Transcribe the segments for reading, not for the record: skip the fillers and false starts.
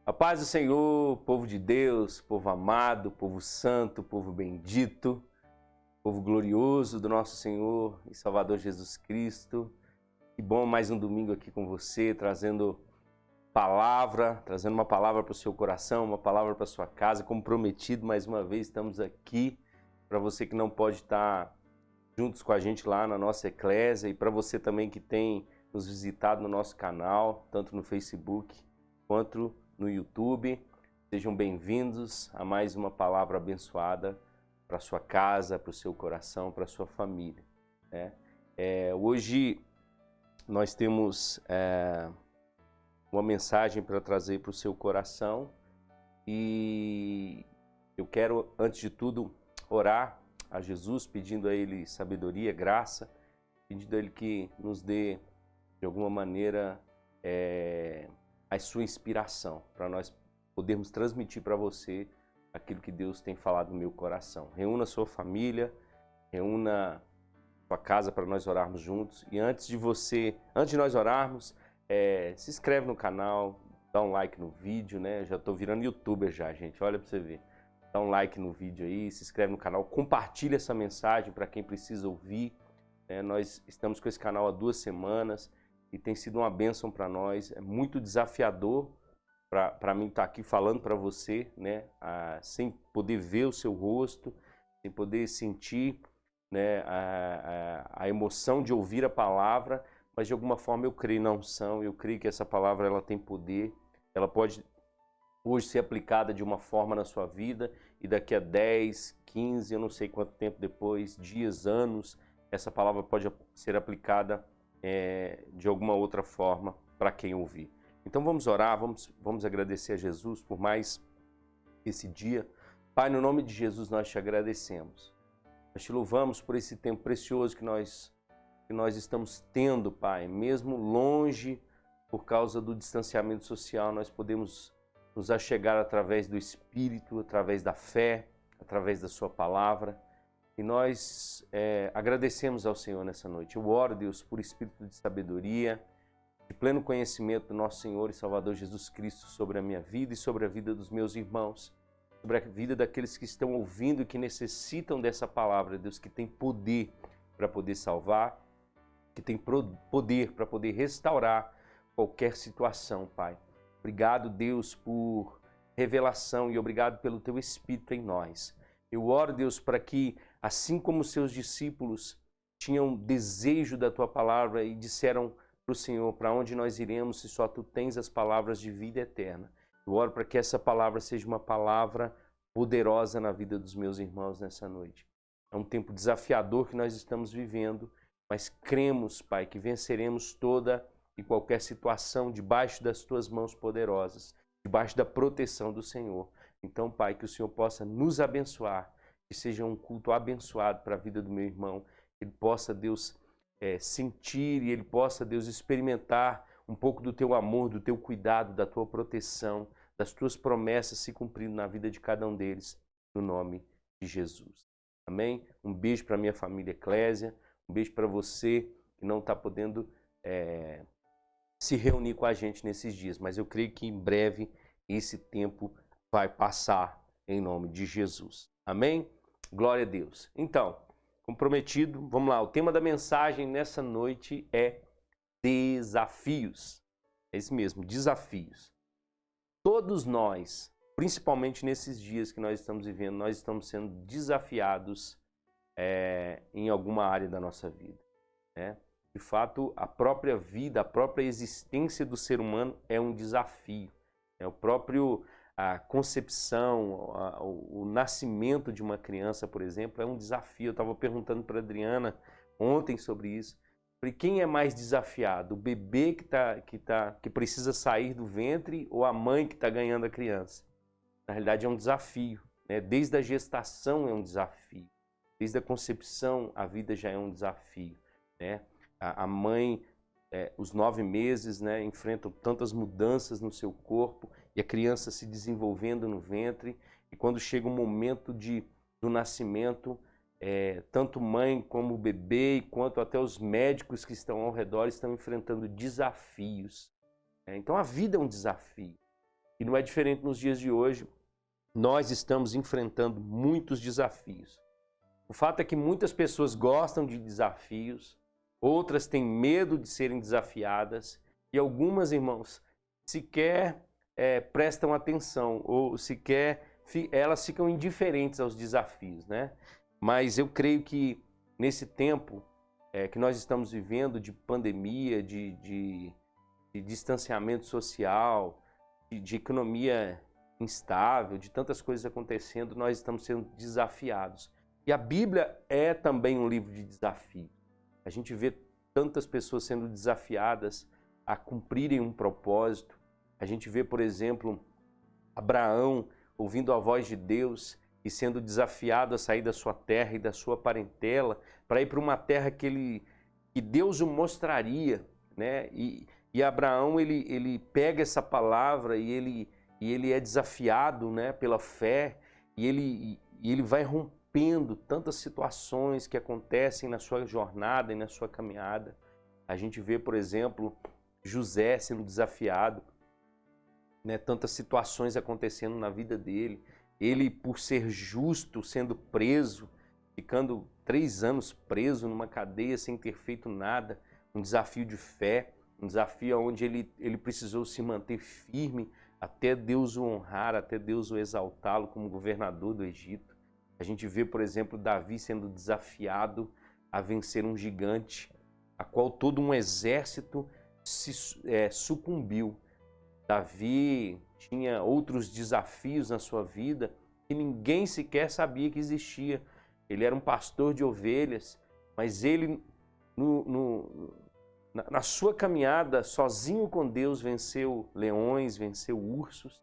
A paz do Senhor, povo de Deus, povo amado, povo santo, povo bendito, povo glorioso do nosso Senhor e Salvador Jesus Cristo. Que bom mais um domingo aqui com você, trazendo uma palavra para o seu coração, uma palavra para a sua casa. Como prometido, mais uma vez estamos aqui para você que não pode estar juntos com a gente lá na nossa eclésia e para você também que tem nos visitado no nosso canal, tanto no Facebook quanto no YouTube. Sejam bem-vindos a mais uma palavra abençoada para a sua casa, para o seu coração, para a sua família. Hoje nós temos uma mensagem para trazer para o seu coração e eu quero, antes de tudo, orar a Jesus, pedindo a Ele sabedoria, graça, pedindo a Ele que nos dê, de alguma maneira, a sua inspiração, para nós podermos transmitir para você aquilo que Deus tem falado no meu coração. Reúna a sua família, reúna a sua casa para nós orarmos juntos. E antes de nós orarmos, se inscreve no canal, dá um like no vídeo, né? Já estou virando youtuber já, gente, olha para você ver. Dá um like no vídeo aí, se inscreve no canal, compartilha essa mensagem para quem precisa ouvir. Nós estamos com esse canal há 2 semanas e tem sido uma bênção para nós. É muito desafiador para mim estar aqui falando para você, né? Sem poder ver o seu rosto, sem poder sentir, né, a emoção de ouvir a palavra, mas de alguma forma eu creio na unção, eu creio que essa palavra ela tem poder, ela pode hoje ser aplicada de uma forma na sua vida e daqui a 10, 15, eu não sei quanto tempo depois, dias, anos, essa palavra pode ser aplicada de alguma outra forma para quem ouvir. Então vamos orar, vamos agradecer a Jesus por mais esse dia. Pai, no nome de Jesus nós te agradecemos. Nós te louvamos por esse tempo precioso que nós estamos tendo, Pai. Mesmo longe, por causa do distanciamento social, nós podemos nos achegar através do Espírito, através da fé, através da sua palavra. E nós agradecemos ao Senhor nessa noite. Eu oro, Deus, por espírito de sabedoria, de pleno conhecimento do nosso Senhor e Salvador Jesus Cristo sobre a minha vida e sobre a vida dos meus irmãos, sobre a vida daqueles que estão ouvindo e que necessitam dessa palavra, Deus, que tem poder para poder salvar, que tem poder para poder restaurar qualquer situação, Pai. Obrigado, Deus, por revelação e obrigado pelo Teu Espírito em nós. Eu oro, Deus, para que, assim como os seus discípulos tinham desejo da Tua palavra e disseram para o Senhor, para onde nós iremos se só Tu tens as palavras de vida eterna. Eu oro para que essa palavra seja uma palavra poderosa na vida dos meus irmãos nessa noite. É um tempo desafiador que nós estamos vivendo, mas cremos, Pai, que venceremos toda e qualquer situação debaixo das Tuas mãos poderosas, debaixo da proteção do Senhor. Então, Pai, que o Senhor possa nos abençoar, que seja um culto abençoado para a vida do meu irmão, que ele possa, Deus, sentir e ele possa, Deus, experimentar um pouco do Teu amor, do Teu cuidado, da Tua proteção, das Tuas promessas se cumprindo na vida de cada um deles, no nome de Jesus. Amém? Um beijo para a minha família Eclésia, um beijo para você que não está podendo se reunir com a gente nesses dias, mas eu creio que em breve esse tempo vai passar em nome de Jesus. Amém? Glória a Deus. Então, como prometido, vamos lá. O tema da mensagem nessa noite é desafios. É isso mesmo, desafios. Todos nós, principalmente nesses dias que nós estamos vivendo, nós estamos sendo desafiados em alguma área da nossa vida. De fato, a própria vida, a própria existência do ser humano é um desafio. A concepção, o nascimento de uma criança, por exemplo, é um desafio. Eu estava perguntando para a Adriana ontem sobre isso. Falei, quem é mais desafiado? O bebê que precisa sair do ventre ou a mãe que está ganhando a criança? Na realidade é um desafio. Desde a gestação é um desafio. Desde a concepção a vida já é um desafio. A mãe, os 9 meses, enfrentam tantas mudanças no seu corpo e a criança se desenvolvendo no ventre. E quando chega o momento do nascimento, tanto mãe como o bebê, quanto até os médicos que estão ao redor estão enfrentando desafios. Então a vida é um desafio. E não é diferente nos dias de hoje. Nós estamos enfrentando muitos desafios. O fato é que muitas pessoas gostam de desafios, outras têm medo de serem desafiadas e algumas, irmãos, sequer prestam atenção ou sequer elas ficam indiferentes aos desafios, né? Mas eu creio que nesse tempo que nós estamos vivendo de pandemia, de distanciamento social, de economia instável, de tantas coisas acontecendo, nós estamos sendo desafiados. E a Bíblia é também um livro de desafio. A gente vê tantas pessoas sendo desafiadas a cumprirem um propósito. A gente vê, por exemplo, Abraão ouvindo a voz de Deus e sendo desafiado a sair da sua terra e da sua parentela para ir para uma terra que Deus o mostraria, né? E Abraão ele pega essa palavra e ele é desafiado, né, pela fé e ele vai rompendo tantas situações que acontecem na sua jornada e na sua caminhada. A gente vê, por exemplo, José sendo desafiado, né, tantas situações acontecendo na vida dele. Ele, por ser justo, sendo preso, ficando 3 anos preso numa cadeia sem ter feito nada, um desafio de fé, um desafio onde ele precisou se manter firme até Deus o honrar, até Deus o exaltá-lo como governador do Egito. A gente vê, por exemplo, Davi sendo desafiado a vencer um gigante, a qual todo um exército sucumbiu. Davi tinha outros desafios na sua vida que ninguém sequer sabia que existia. Ele era um pastor de ovelhas, mas ele, na sua caminhada, sozinho com Deus, venceu leões, venceu ursos.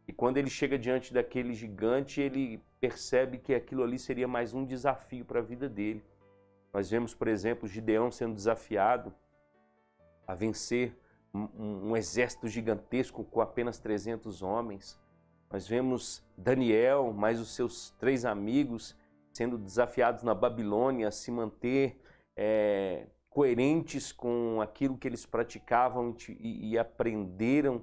E quando ele chega diante daquele gigante, ele percebe que aquilo ali seria mais um desafio para a vida dele. Nós vemos, por exemplo, Gideão sendo desafiado a vencer um exército gigantesco com apenas 300 homens. Nós vemos Daniel, mais os seus 3 amigos, sendo desafiados na Babilônia a se manter coerentes com aquilo que eles praticavam e aprenderam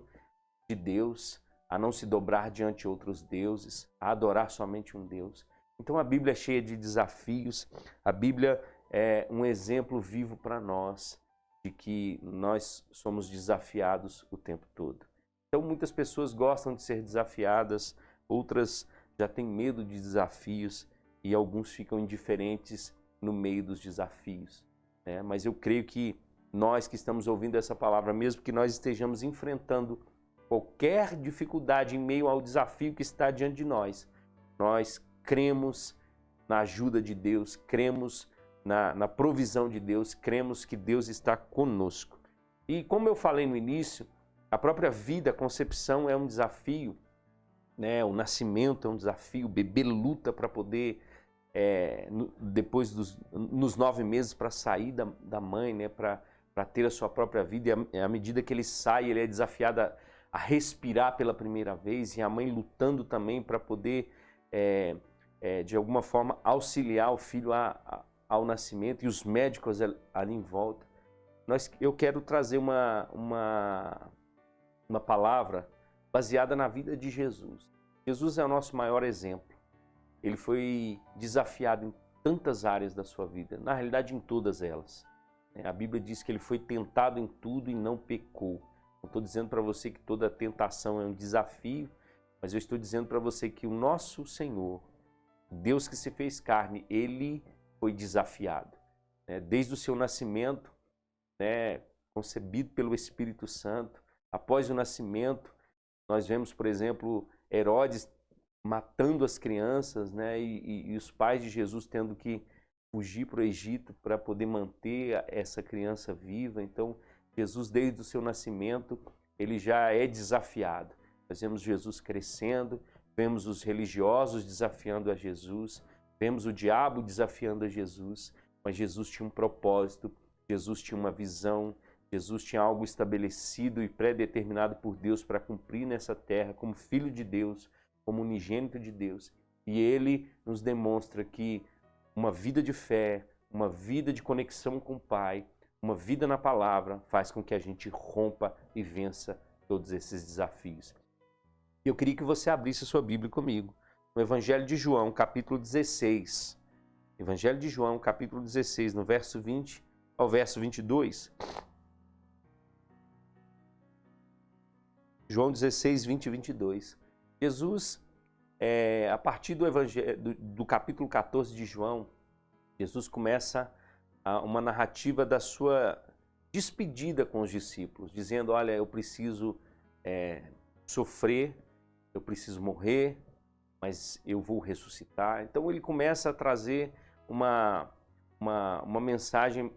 de Deus, a não se dobrar diante de outros deuses, a adorar somente um Deus. Então a Bíblia é cheia de desafios, a Bíblia é um exemplo vivo para nós de que nós somos desafiados o tempo todo. Então muitas pessoas gostam de ser desafiadas, outras já têm medo de desafios e alguns ficam indiferentes no meio dos desafios. Mas eu creio que nós que estamos ouvindo essa palavra, mesmo que nós estejamos enfrentando qualquer dificuldade em meio ao desafio que está diante de nós cremos na ajuda de Deus, cremos na provisão de Deus, cremos que Deus está conosco. E como eu falei no início, a própria vida, a concepção é um desafio, né? O nascimento é um desafio, o bebê luta para poder, depois nos 9 meses, para sair da mãe, né? Para ter a sua própria vida, e à medida que ele sai, ele é desafiado a respirar pela primeira vez, e a mãe lutando também para poder, de alguma forma, auxiliar o filho ao nascimento, e os médicos ali em volta. Eu quero trazer uma palavra baseada na vida de Jesus. Jesus é o nosso maior exemplo. Ele foi desafiado em tantas áreas da sua vida, na realidade em todas elas. A Bíblia diz que ele foi tentado em tudo e não pecou. Não estou dizendo para você que toda tentação é um desafio, mas eu estou dizendo para você que o nosso Senhor, Deus que se fez carne, ele foi desafiado. Desde o seu nascimento, concebido pelo Espírito Santo, após o nascimento, nós vemos, por exemplo, Herodes matando as crianças, e os pais de Jesus tendo que fugir para o Egito para poder manter essa criança viva. Então, Jesus, desde o seu nascimento, ele já é desafiado. Nós vemos Jesus crescendo, vemos os religiosos desafiando a Jesus, vemos o diabo desafiando a Jesus, mas Jesus tinha um propósito, Jesus tinha uma visão, Jesus tinha algo estabelecido e pré-determinado por Deus para cumprir nessa terra como Filho de Deus, como unigênito de Deus. E ele nos demonstra que uma vida de fé, uma vida de conexão com o Pai, uma vida na palavra faz com que a gente rompa e vença todos esses desafios. Eu queria que você abrisse a sua Bíblia comigo. No Evangelho de João, capítulo 16. Evangelho de João, capítulo 16, no verso 20 ao verso 22. João 16, 20 e 22. Jesus, a partir do, do capítulo 14 de João, Jesus começa uma narrativa da sua despedida com os discípulos, dizendo, olha, eu preciso sofrer, eu preciso morrer, mas eu vou ressuscitar. Então ele começa a trazer uma mensagem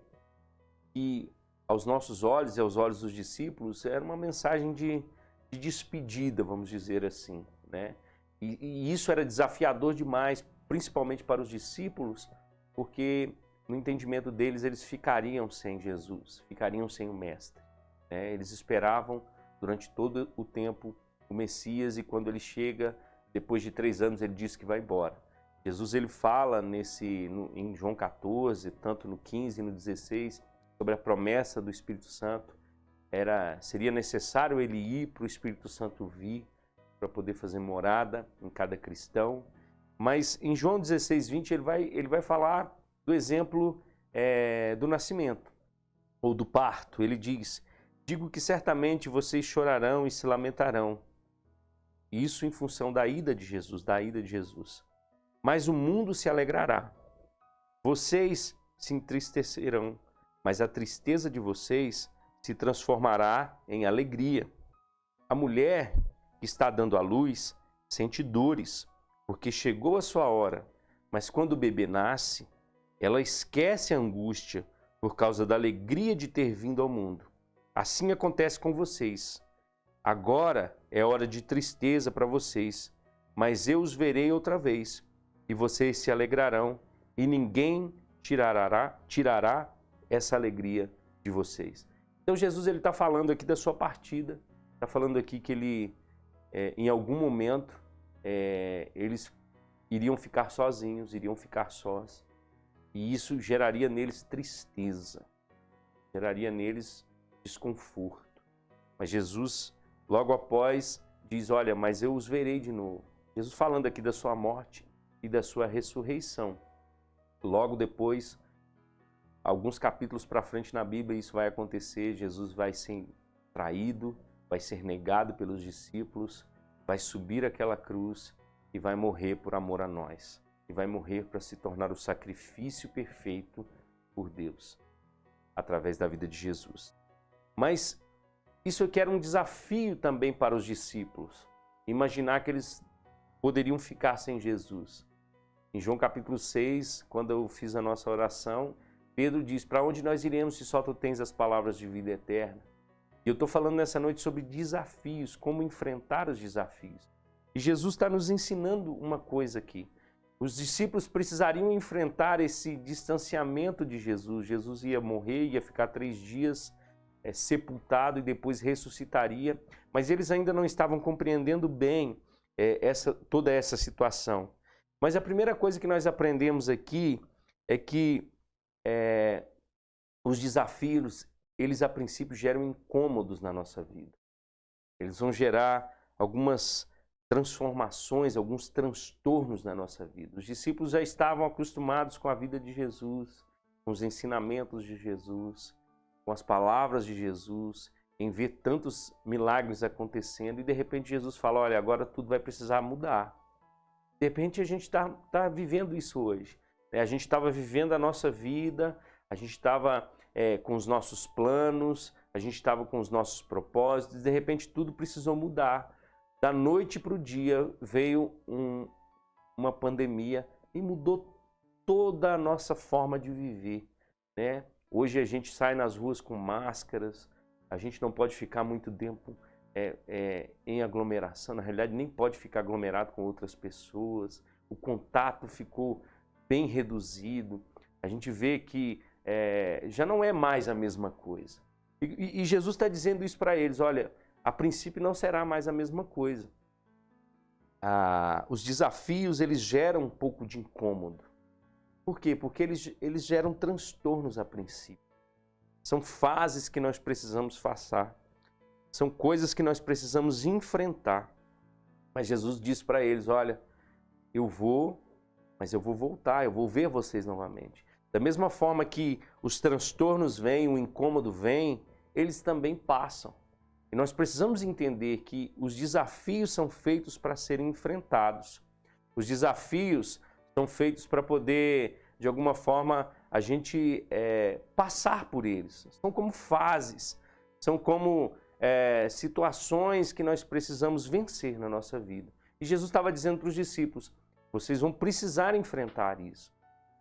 que aos nossos olhos e aos olhos dos discípulos era uma mensagem de despedida, vamos dizer assim, né? E isso era desafiador demais, principalmente para os discípulos, porque no entendimento deles eles ficariam sem Jesus, ficariam sem o Mestre, né? Eles esperavam durante todo o tempo o Messias e quando ele chega, depois de 3 anos, ele diz que vai embora. Jesus ele fala em João 14, tanto no 15 e no 16, sobre a promessa do Espírito Santo. Seria necessário ele ir para o Espírito Santo vir, para poder fazer morada em cada cristão. Mas em João 16, 20, ele vai falar do exemplo do nascimento, ou do parto. Ele diz, digo que certamente vocês chorarão e se lamentarão. Isso em função da ida de Jesus, Mas o mundo se alegrará. Vocês se entristecerão, mas a tristeza de vocês se transformará em alegria. A mulher que está dando à luz sente dores, porque chegou a sua hora. Mas quando o bebê nasce, ela esquece a angústia por causa da alegria de ter vindo ao mundo. Assim acontece com vocês. Agora é hora de tristeza para vocês, mas eu os verei outra vez, e vocês se alegrarão, e ninguém tirará essa alegria de vocês. Então Jesus está falando aqui da sua partida, está falando aqui que ele, em algum momento, eles iriam ficar sozinhos, iriam ficar sós, e isso geraria neles tristeza, geraria neles desconforto. Mas Jesus, logo após, diz, olha, mas eu os verei de novo. Jesus falando aqui da sua morte e da sua ressurreição. Logo depois, alguns capítulos para frente na Bíblia, isso vai acontecer. Jesus vai ser traído, vai ser negado pelos discípulos, vai subir aquela cruz e vai morrer por amor a nós. E vai morrer para se tornar o sacrifício perfeito por Deus, através da vida de Jesus. Mas isso aqui era um desafio também para os discípulos. Imaginar que eles poderiam ficar sem Jesus. Em João capítulo 6, quando eu fiz a nossa oração, Pedro diz, para onde nós iremos se só tu tens as palavras de vida eterna? E eu estou falando nessa noite sobre desafios, como enfrentar os desafios. E Jesus está nos ensinando uma coisa aqui. Os discípulos precisariam enfrentar esse distanciamento de Jesus. Jesus ia morrer, ia ficar 3 dias sepultado e depois ressuscitaria, mas eles ainda não estavam compreendendo bem toda essa situação. Mas a primeira coisa que nós aprendemos aqui é que os desafios, eles a princípio geram incômodos na nossa vida. Eles vão gerar algumas transformações, alguns transtornos na nossa vida. Os discípulos já estavam acostumados com a vida de Jesus, com os ensinamentos de Jesus, com as palavras de Jesus, em ver tantos milagres acontecendo, e de repente Jesus fala, olha, agora tudo vai precisar mudar. De repente a gente está vivendo isso hoje. A gente estava vivendo a nossa vida, a gente estava com os nossos planos, a gente estava com os nossos propósitos, e de repente tudo precisou mudar. Da noite para o dia veio uma pandemia e mudou toda a nossa forma de viver, né? Hoje a gente sai nas ruas com máscaras, a gente não pode ficar muito tempo em aglomeração, na realidade nem pode ficar aglomerado com outras pessoas, o contato ficou bem reduzido, a gente vê que já não é mais a mesma coisa. E Jesus está dizendo isso para eles, olha, a princípio não será mais a mesma coisa. Os desafios, eles geram um pouco de incômodo. Por quê? Porque eles geram transtornos a princípio. São fases que nós precisamos passar. São coisas que nós precisamos enfrentar. Mas Jesus disse para eles, olha, eu vou, mas eu vou voltar, eu vou ver vocês novamente. Da mesma forma que os transtornos vêm, o incômodo vem, eles também passam. E nós precisamos entender que os desafios são feitos para serem enfrentados. Os desafios são feitos para poder, de alguma forma, a gente passar por eles. São como fases, são como situações que nós precisamos vencer na nossa vida. E Jesus estava dizendo para os discípulos, vocês vão precisar enfrentar isso.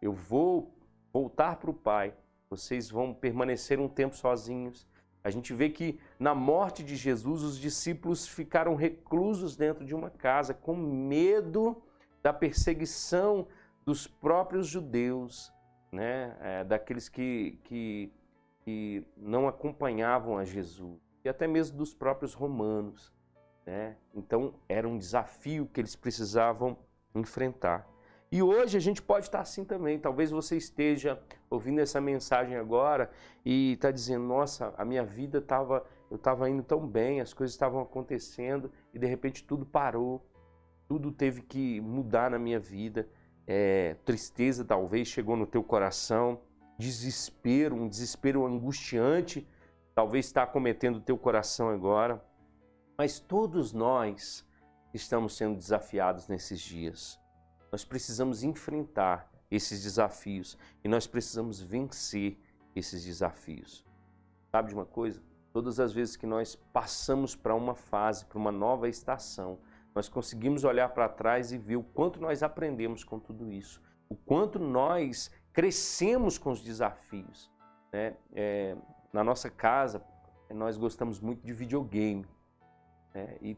Eu vou voltar para o Pai, vocês vão permanecer um tempo sozinhos. A gente vê que na morte de Jesus, os discípulos ficaram reclusos dentro de uma casa, com medo da perseguição dos próprios judeus, né? Daqueles que não acompanhavam a Jesus, e até mesmo dos próprios romanos, né? Então era um desafio que eles precisavam enfrentar. E hoje a gente pode estar assim também. Talvez você esteja ouvindo essa mensagem agora e está dizendo, nossa, a minha vida eu estava indo tão bem, as coisas estavam acontecendo e de repente tudo parou, tudo teve que mudar na minha vida. Tristeza talvez chegou no teu coração, desespero, um desespero angustiante, talvez está acometendo o teu coração agora. Mas todos nós estamos sendo desafiados nesses dias. Nós precisamos enfrentar esses desafios e nós precisamos vencer esses desafios. Sabe de uma coisa? Todas as vezes que nós passamos para uma fase, para uma nova estação, nós conseguimos olhar para trás e ver o quanto nós aprendemos com tudo isso, o quanto nós crescemos com os desafios, né? Na nossa casa, nós gostamos muito de videogame, né? E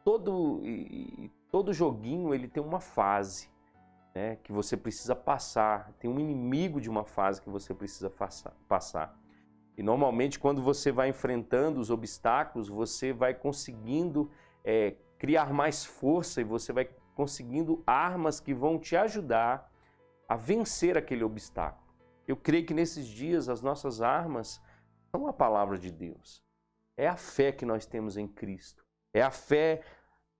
todo joguinho ele tem uma fase, né, que você precisa passar, tem um inimigo de uma fase que você precisa passar. E normalmente quando você vai enfrentando os obstáculos, você vai conseguindo criar mais força e você vai conseguindo armas que vão te ajudar a vencer aquele obstáculo. Eu creio que nesses dias as nossas armas são a palavra de Deus. É a fé que nós temos em Cristo. É a fé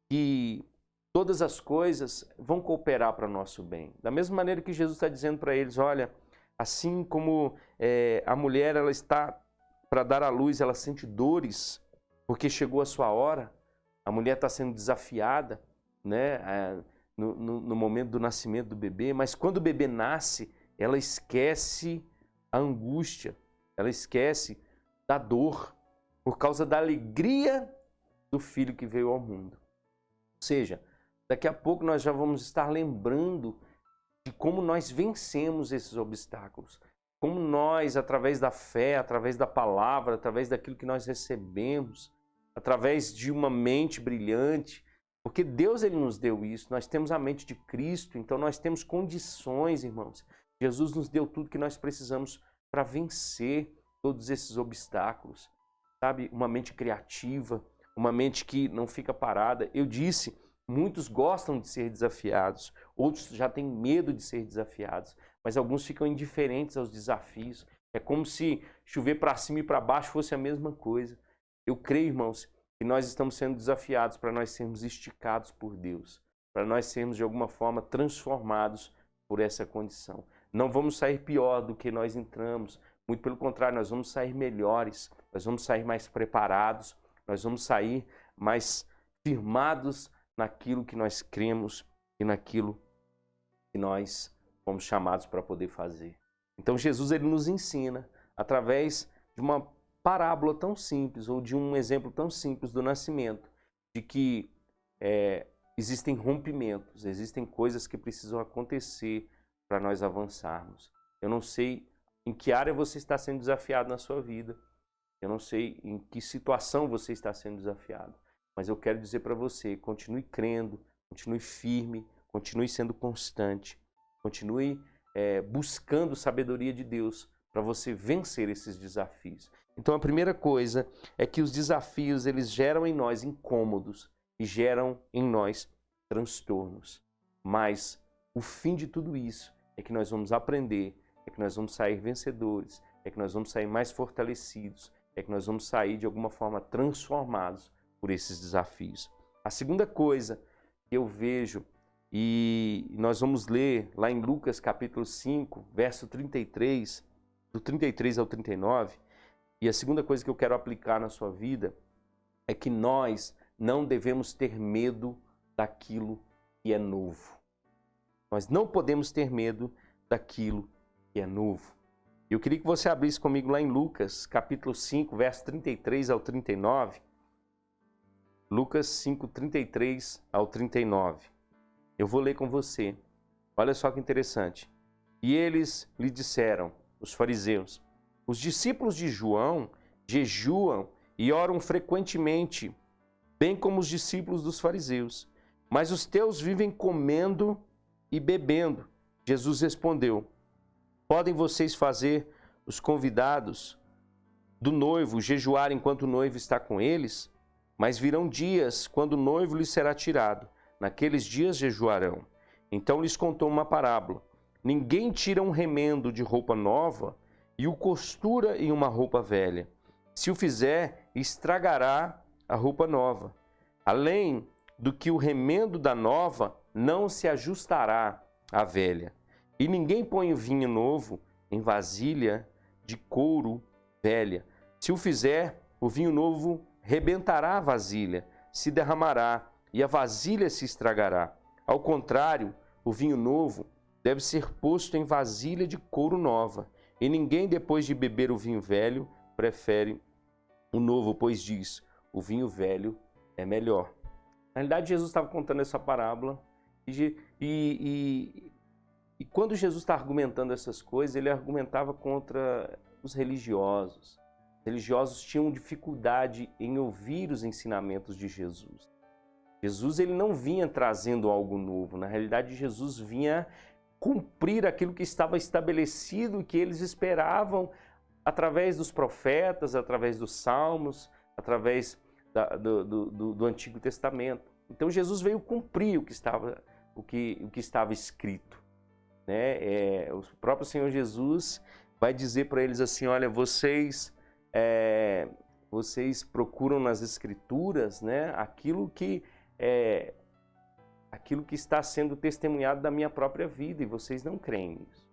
que todas as coisas vão cooperar para o nosso bem. Da mesma maneira que Jesus está dizendo para eles, olha, assim como a mulher ela está para dar à luz, ela sente dores porque chegou a sua hora, a mulher está sendo desafiada, né, no momento do nascimento do bebê, mas quando o bebê nasce, ela esquece a angústia, ela esquece da dor, por causa da alegria do filho que veio ao mundo. Ou seja, daqui a pouco nós já vamos estar lembrando de como nós vencemos esses obstáculos. Como nós, através da fé, através da palavra, através daquilo que nós recebemos, através de uma mente brilhante, porque Deus ele nos deu isso, nós temos a mente de Cristo, então nós temos condições, irmãos. Jesus nos deu tudo que nós precisamos para vencer todos esses obstáculos. Sabe, uma mente criativa, uma mente que não fica parada. Eu disse, muitos gostam de ser desafiados, outros já têm medo de ser desafiados, mas alguns ficam indiferentes aos desafios. É como se chover para cima e para baixo fosse a mesma coisa. Eu creio, irmãos, que nós estamos sendo desafiados para nós sermos esticados por Deus, para nós sermos de alguma forma transformados por essa condição. Não vamos sair pior do que nós entramos, muito pelo contrário, nós vamos sair melhores, nós vamos sair mais preparados, nós vamos sair mais firmados naquilo que nós cremos e naquilo que nós fomos chamados para poder fazer. Então Jesus ele nos ensina, através de uma parábola tão simples, ou de um exemplo tão simples do nascimento, de que existem rompimentos, existem coisas que precisam acontecer para nós avançarmos. Eu não sei em que área você está sendo desafiado na sua vida, eu não sei em que situação você está sendo desafiado, mas eu quero dizer para você, continue crendo, continue firme, continue sendo constante, continue buscando sabedoria de Deus para você vencer esses desafios. Então a primeira coisa é que os desafios eles geram em nós incômodos e geram em nós transtornos. Mas o fim de tudo isso é que nós vamos aprender, é que nós vamos sair vencedores, é que nós vamos sair mais fortalecidos, é que nós vamos sair de alguma forma transformados por esses desafios. A segunda coisa que eu vejo, e nós vamos ler lá em Lucas capítulo 5, verso 33, do 33 ao 39, e a segunda coisa que eu quero aplicar na sua vida é que nós não devemos ter medo daquilo que é novo. Nós não podemos ter medo daquilo que é novo. Eu queria que você abrisse comigo lá em Lucas, capítulo 5, verso 33 ao 39. Lucas 5, 33 ao 39. Eu vou ler com você. Olha só que interessante. E eles lhe disseram, os fariseus, os discípulos de João jejuam e oram frequentemente, bem como os discípulos dos fariseus. Mas os teus vivem comendo e bebendo. Jesus respondeu, podem vocês fazer os convidados do noivo jejuar enquanto o noivo está com eles? Mas virão dias quando o noivo lhes será tirado. Naqueles dias jejuarão. Então lhes contou uma parábola. Ninguém tira um remendo de roupa nova e o costura em uma roupa velha. Se o fizer, estragará a roupa nova. Além do que o remendo da nova não se ajustará à velha. E ninguém põe o vinho novo em vasilha de couro velha. Se o fizer, o vinho novo rebentará a vasilha, se derramará e a vasilha se estragará. Ao contrário, o vinho novo deve ser posto em vasilha de couro nova. E ninguém, depois de beber o vinho velho, prefere o novo, pois diz, o vinho velho é melhor. Na realidade, Jesus estava contando essa parábola e quando Jesus está argumentando essas coisas, ele argumentava contra os religiosos. Os religiosos tinham dificuldade em ouvir os ensinamentos de Jesus. Jesus ele não vinha trazendo algo novo. Na realidade, Jesus vinha cumprir aquilo que estava estabelecido, que eles esperavam através dos profetas, através dos salmos, através do Antigo Testamento. Então Jesus veio cumprir o que estava escrito. Né? O próprio Senhor Jesus vai dizer para eles assim, olha, vocês procuram nas Escrituras, né, aquilo que está sendo testemunhado da minha própria vida, e vocês não creem nisso.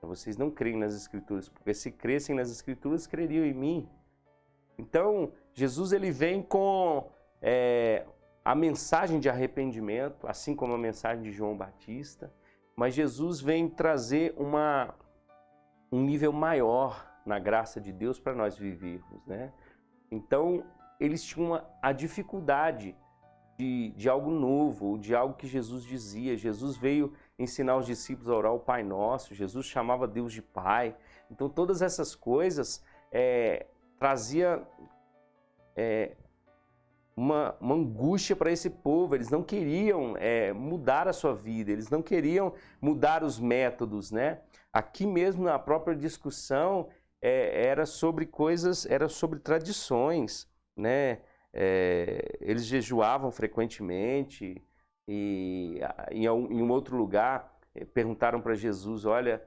Vocês não creem nas Escrituras, porque se crescem nas Escrituras, creriam em mim. Então, Jesus ele vem com a mensagem de arrependimento, assim como a mensagem de João Batista, mas Jesus vem trazer um nível maior na graça de Deus para nós vivermos, né? Então, eles tinham a dificuldade de algo novo, de algo que Jesus dizia. Jesus veio ensinar os discípulos a orar o Pai Nosso, Jesus chamava Deus de Pai. Então, todas essas coisas trazia uma angústia para esse povo. Eles não queriam mudar a sua vida, eles não queriam mudar os métodos, né? Aqui mesmo na própria discussão era sobre coisas, era sobre tradições, né? Eles jejuavam frequentemente e em um outro lugar perguntaram para Jesus, olha,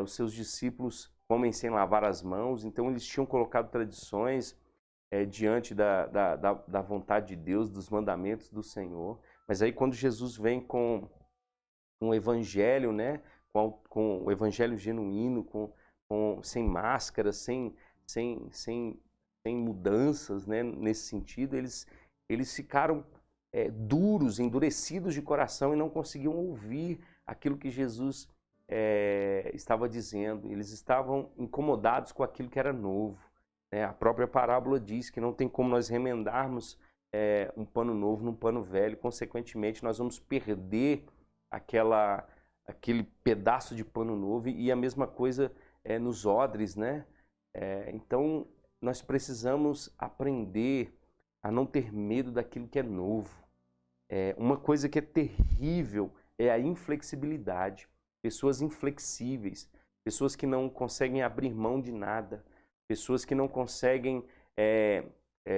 os seus discípulos comem sem lavar as mãos. Então eles tinham colocado tradições diante da vontade de Deus, dos mandamentos do Senhor. Mas aí quando Jesus vem com o evangelho, né, com o evangelho genuíno, sem máscaras, sem mudanças, né, nesse sentido, eles ficaram duros, endurecidos de coração e não conseguiam ouvir aquilo que Jesus estava dizendo. Eles estavam incomodados com aquilo que era novo. A própria parábola diz que não tem como nós remendarmos um pano novo num pano velho. Consequentemente, nós vamos perder aquele pedaço de pano novo, e a mesma coisa nos odres, né? Então, nós precisamos aprender a não ter medo daquilo que é novo. Uma coisa que é terrível é a inflexibilidade. Pessoas inflexíveis, pessoas que não conseguem abrir mão de nada, pessoas que não conseguem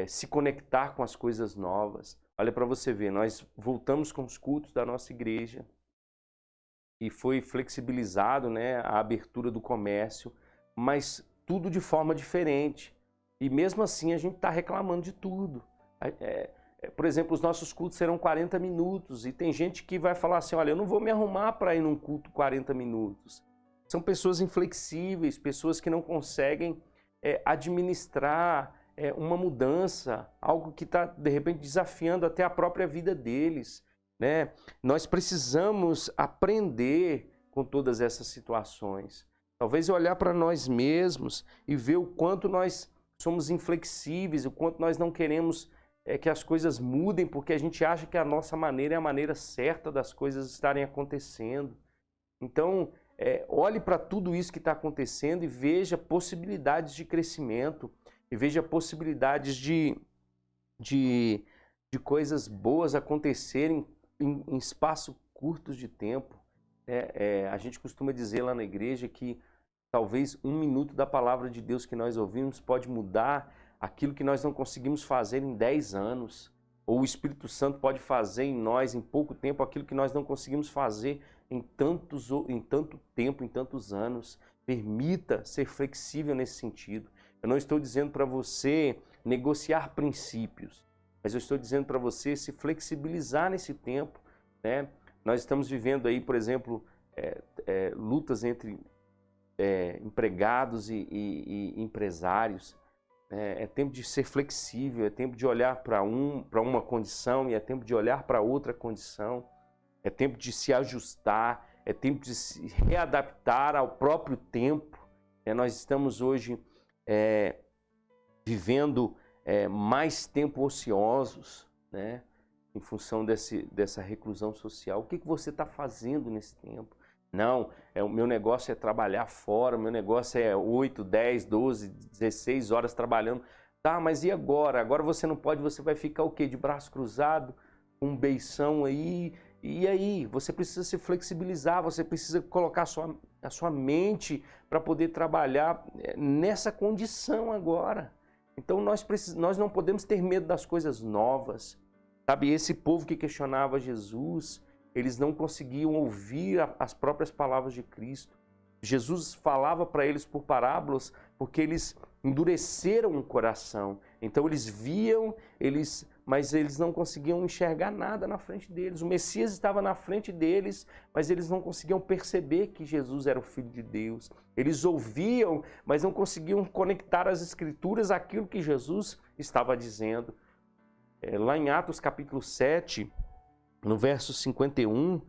se conectar com as coisas novas. Olha para você ver, nós voltamos com os cultos da nossa igreja e foi flexibilizado, né, a abertura do comércio, mas tudo de forma diferente. E mesmo assim a gente está reclamando de tudo. Por exemplo, os nossos cultos serão 40 minutos e tem gente que vai falar assim, olha, eu não vou me arrumar para ir num culto 40 minutos. São pessoas inflexíveis, pessoas que não conseguem administrar uma mudança, algo que está, de repente, desafiando até a própria vida deles, né? Nós precisamos aprender com todas essas situações. Talvez olhar para nós mesmos e ver o quanto nós somos inflexíveis, o quanto nós não queremos que as coisas mudem, porque a gente acha que a nossa maneira é a maneira certa das coisas estarem acontecendo. Então, olhe para tudo isso que está acontecendo e veja possibilidades de crescimento, e veja possibilidades de coisas boas acontecerem em espaço curtos de tempo. A gente costuma dizer lá na igreja que talvez 1 minuto da palavra de Deus que nós ouvimos pode mudar aquilo que nós não conseguimos fazer em 10 anos. Ou o Espírito Santo pode fazer em nós, em pouco tempo, aquilo que nós não conseguimos fazer em tanto tempo, em tantos anos. Permita ser flexível nesse sentido. Eu não estou dizendo para você negociar princípios, mas eu estou dizendo para você se flexibilizar nesse tempo, né? Nós estamos vivendo aí, por exemplo, lutas entre empregados e empresários. É tempo de ser flexível, é tempo de olhar para uma condição e é tempo de olhar para outra condição. É tempo de se ajustar, é tempo de se readaptar ao próprio tempo. Nós estamos hoje vivendo mais tempo ociosos, né? Em função dessa reclusão social. O que você está fazendo nesse tempo? Não, o meu negócio é trabalhar fora, o meu negócio é 8, 10, 12, 16 horas trabalhando. Tá, mas e agora? Agora você não pode, você vai ficar o quê? De braço cruzado, com um beição aí. E aí? Você precisa se flexibilizar, você precisa colocar a sua mente para poder trabalhar nessa condição agora. Então nós não podemos ter medo das coisas novas. Sabe, esse povo que questionava Jesus, eles não conseguiam ouvir as próprias palavras de Cristo. Jesus falava para eles por parábolas porque eles endureceram o coração. Então eles viam, mas eles não conseguiam enxergar nada na frente deles. O Messias estava na frente deles, mas eles não conseguiam perceber que Jesus era o Filho de Deus. Eles ouviam, mas não conseguiam conectar as Escrituras àquilo que Jesus estava dizendo. Lá em Atos capítulo 7, no verso 51,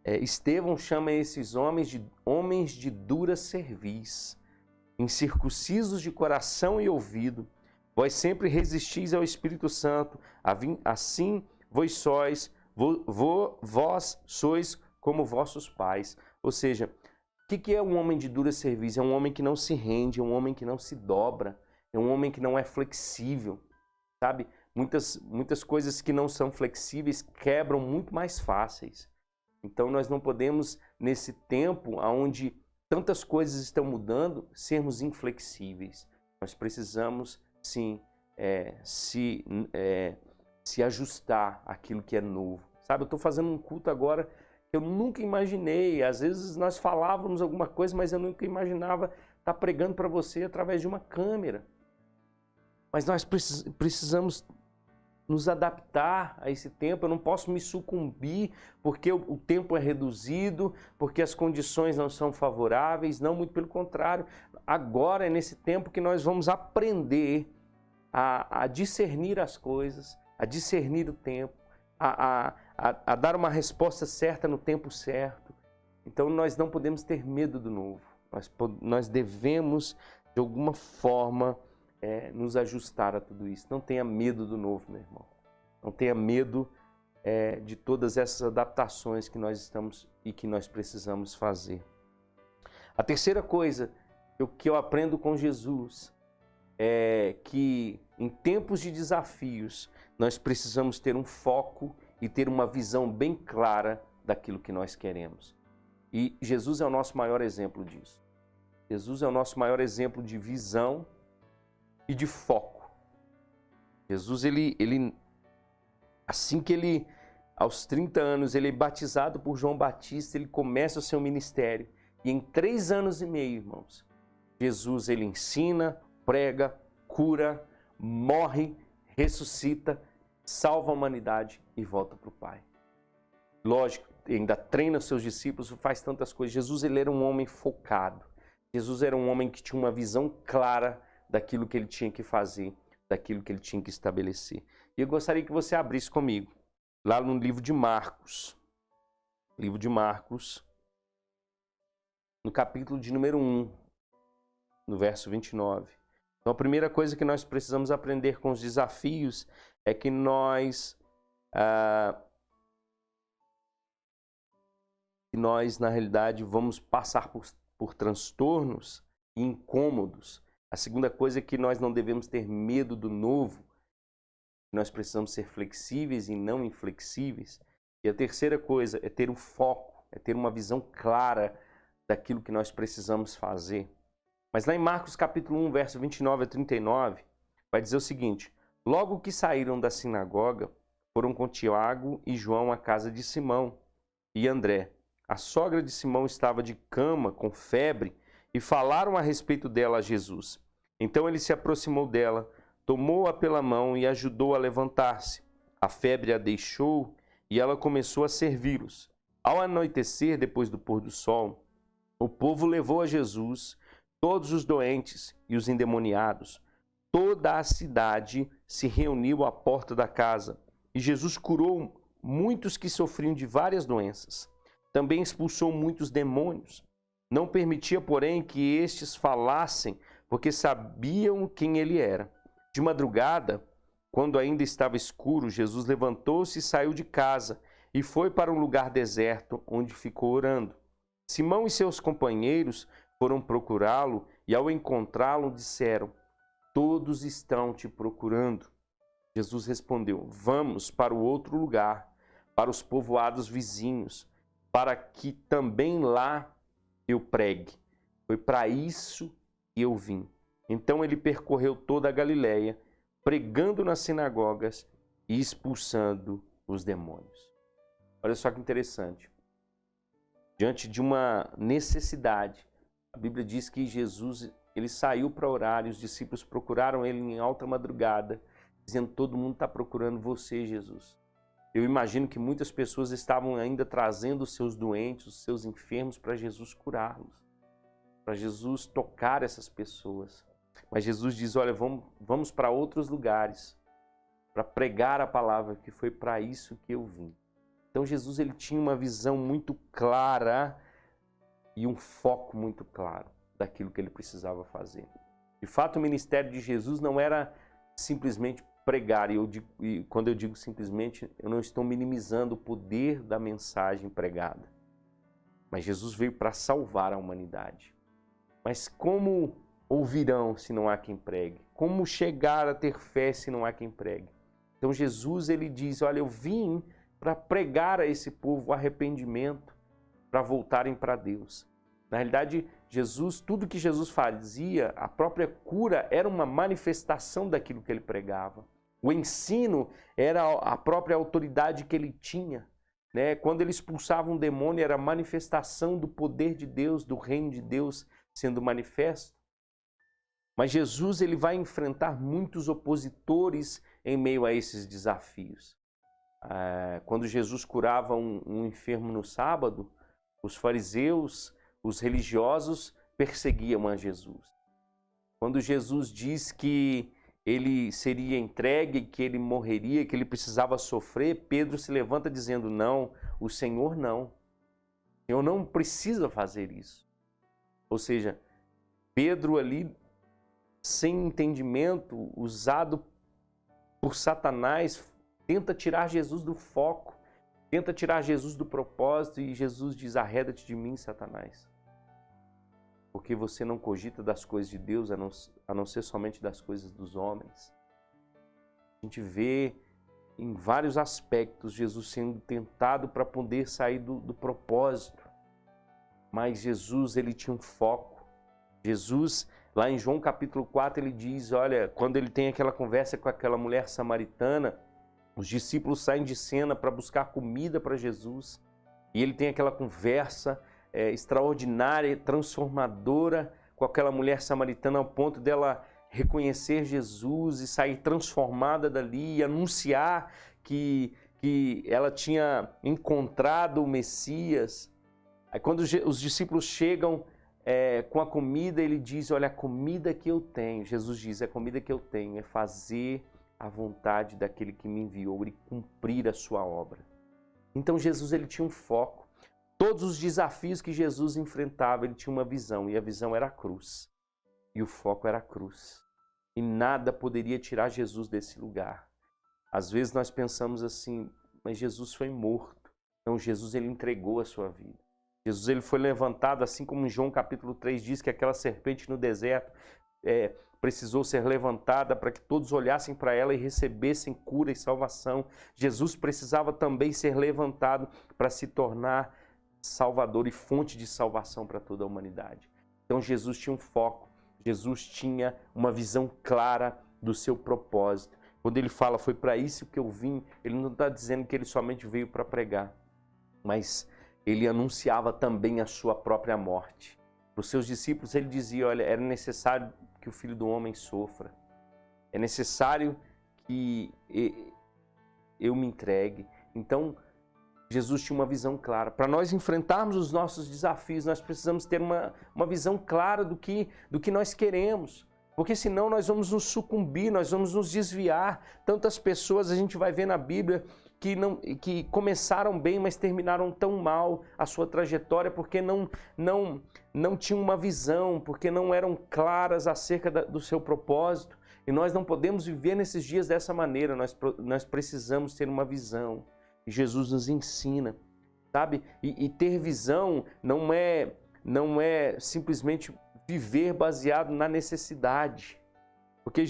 Estevão chama esses homens de dura cerviz, incircuncisos de coração e ouvido. Vós sempre resistis ao Espírito Santo, assim vós sois como vossos pais. Ou seja, o que é um homem de dura cerviz? É um homem que não se rende, é um homem que não se dobra, é um homem que não é flexível, sabe? Muitas coisas que não são flexíveis quebram muito mais fáceis. Então nós não podemos, nesse tempo onde tantas coisas estão mudando, sermos inflexíveis. Nós precisamos, sim, se ajustar àquilo que é novo. Sabe, eu estou fazendo um culto agora que eu nunca imaginei. Às vezes nós falávamos alguma coisa, mas eu nunca imaginava estar pregando para você através de uma câmera. Mas nós precisamos nos adaptar a esse tempo. Eu não posso me sucumbir porque o tempo é reduzido, porque as condições não são favoráveis. Não, muito pelo contrário. Agora é nesse tempo que nós vamos aprender a discernir as coisas, a discernir o tempo, a dar uma resposta certa no tempo certo. Então nós não podemos ter medo do novo. Nós devemos, de alguma forma, nos ajustar a tudo isso. Não tenha medo do novo, meu irmão. Não tenha medo de todas essas adaptações que nós estamos e que nós precisamos fazer. A terceira coisa que eu aprendo com Jesus é que em tempos de desafios nós precisamos ter um foco e ter uma visão bem clara daquilo que nós queremos. E Jesus é o nosso maior exemplo disso. Jesus é o nosso maior exemplo de visão e de foco. Jesus, assim que ele, aos 30 anos, ele é batizado por João Batista, ele começa o seu ministério. E em 3 anos e meio, irmãos, Jesus, ele ensina, prega, cura, morre, ressuscita salva a humanidade e volta para o Pai. Lógico, ainda treina os seus discípulos, faz tantas coisas. Jesus, ele era um homem focado. Jesus era um homem que tinha uma visão clara daquilo que ele tinha que fazer, daquilo que ele tinha que estabelecer. E eu gostaria que você abrisse comigo, lá no livro de Marcos. Livro de Marcos, no capítulo de número 1, no verso 29. Então, a primeira coisa que nós precisamos aprender com os desafios é que nós, na realidade, vamos passar por transtornos e incômodos. A segunda coisa é que nós não devemos ter medo do novo. Nós precisamos ser flexíveis e não inflexíveis. E a terceira coisa é ter um foco, é ter uma visão clara daquilo que nós precisamos fazer. Mas lá em Marcos capítulo 1, verso 29 a 39, vai dizer o seguinte: logo que saíram da sinagoga, foram com Tiago e João à casa de Simão e André. A sogra de Simão estava de cama, com febre, e falaram a respeito dela a Jesus. Então ele se aproximou dela, tomou-a pela mão e ajudou a levantar-se. A febre a deixou e ela começou a servi-los. Ao anoitecer, depois do pôr do sol, o povo levou a Jesus todos os doentes e os endemoniados. Toda a cidade se reuniu à porta da casa, e Jesus curou muitos que sofriam de várias doenças. Também expulsou muitos demônios. Não permitia, porém, que estes falassem, porque sabiam quem ele era. De madrugada, quando ainda estava escuro, Jesus levantou-se e saiu de casa e foi para um lugar deserto, onde ficou orando. Simão e seus companheiros foram procurá-lo e, ao encontrá-lo, disseram: todos estão te procurando. Jesus respondeu: vamos para o outro lugar, para os povoados vizinhos, para que também lá eu pregue. Foi para isso que eu vim. Então ele percorreu toda a Galileia, pregando nas sinagogas e expulsando os demônios. Olha só que interessante. Diante de uma necessidade, a Bíblia diz que Jesus, ele saiu para orar e os discípulos procuraram ele em alta madrugada, dizendo: todo mundo está procurando você, Jesus. Eu imagino que muitas pessoas estavam ainda trazendo os seus doentes, os seus enfermos, para Jesus curá-los, para Jesus tocar essas pessoas. Mas Jesus diz: olha, vamos para outros lugares, para pregar a palavra, que foi para isso que eu vim. Então Jesus, ele tinha uma visão muito clara e um foco muito claro daquilo que ele precisava fazer. De fato, o ministério de Jesus não era simplesmente pregar, e quando eu digo simplesmente, eu não estou minimizando o poder da mensagem pregada. Mas Jesus veio para salvar a humanidade. Mas como ouvirão se não há quem pregue? Como chegar a ter fé se não há quem pregue? Então Jesus, ele diz: olha, eu vim para pregar a esse povo o arrependimento, para voltarem para Deus. Na realidade, Jesus, tudo que Jesus fazia, a própria cura era uma manifestação daquilo que ele pregava. O ensino era a própria autoridade que ele tinha. Quando ele expulsava um demônio, era a manifestação do poder de Deus, do reino de Deus sendo manifesto. Mas Jesus, ele vai enfrentar muitos opositores em meio a esses desafios. Quando Jesus curava um enfermo no sábado, os fariseus, os religiosos perseguiam a Jesus. Quando Jesus diz que ele seria entregue, que ele morreria, que ele precisava sofrer, Pedro se levanta dizendo: não, o Senhor não. O Senhor não precisa fazer isso. Ou seja, Pedro ali, sem entendimento, usado por Satanás, tenta tirar Jesus do foco, tenta tirar Jesus do propósito, e Jesus diz: arreda-te de mim, Satanás. Porque você não cogita das coisas de Deus, a não ser somente das coisas dos homens. A gente vê em vários aspectos Jesus sendo tentado para poder sair do propósito. Mas Jesus, ele tinha um foco. Jesus, lá em João capítulo 4, ele diz, olha, quando ele tem aquela conversa com aquela mulher samaritana, os discípulos saem de cena para buscar comida para Jesus. E ele tem aquela conversa extraordinária, transformadora com aquela mulher samaritana, ao ponto dela reconhecer Jesus e sair transformada dali e anunciar que ela tinha encontrado o Messias. Aí quando os discípulos chegam com a comida, ele diz, olha, a comida que eu tenho, Jesus diz, a comida que eu tenho é fazer a vontade daquele que me enviou e cumprir a sua obra. Então Jesus, ele tinha um foco. Todos os desafios que Jesus enfrentava, ele tinha uma visão, e a visão era a cruz. E o foco era a cruz. E nada poderia tirar Jesus desse lugar. Às vezes nós pensamos assim, mas Jesus foi morto. Não, Jesus, ele entregou a sua vida. Jesus, ele foi levantado, assim como em João capítulo 3 diz que aquela serpente no deserto precisou ser levantada para que todos olhassem para ela e recebessem cura e salvação. Jesus precisava também ser levantado para se tornar Salvador e fonte de salvação para toda a humanidade. Então Jesus tinha um foco, Jesus tinha uma visão clara do seu propósito. Quando ele fala, foi para isso que eu vim, ele não está dizendo que ele somente veio para pregar, mas ele anunciava também a sua própria morte. Para os seus discípulos ele dizia, olha, era necessário que o Filho do Homem sofra, é necessário que eu me entregue. Então Jesus tinha uma visão clara. Para nós enfrentarmos os nossos desafios, nós precisamos ter uma visão clara do que nós queremos. Porque senão nós vamos nos sucumbir, nós vamos nos desviar. Tantas pessoas a gente vai ver na Bíblia que começaram bem, mas terminaram tão mal a sua trajetória porque não tinham uma visão, porque não eram claras acerca do seu propósito. E nós não podemos viver nesses dias dessa maneira, nós precisamos ter uma visão. E Jesus nos ensina, sabe? E ter visão não é simplesmente viver baseado na necessidade. Porque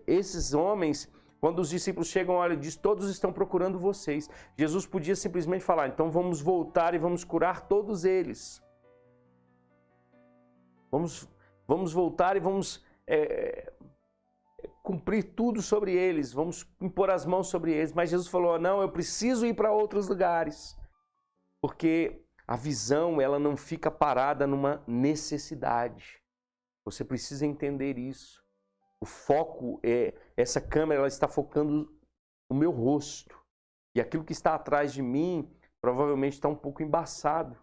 esses homens, quando os discípulos chegam, olha, diz, todos estão procurando vocês. Jesus podia simplesmente falar, então vamos voltar e vamos curar todos eles. Vamos voltar e vamos cumprir tudo sobre eles, vamos impor as mãos sobre eles. Mas Jesus falou, não, eu preciso ir para outros lugares. Porque a visão, ela não fica parada numa necessidade. Você precisa entender isso. O foco essa câmera, ela está focando o meu rosto. E aquilo que está atrás de mim, provavelmente está um pouco embaçado.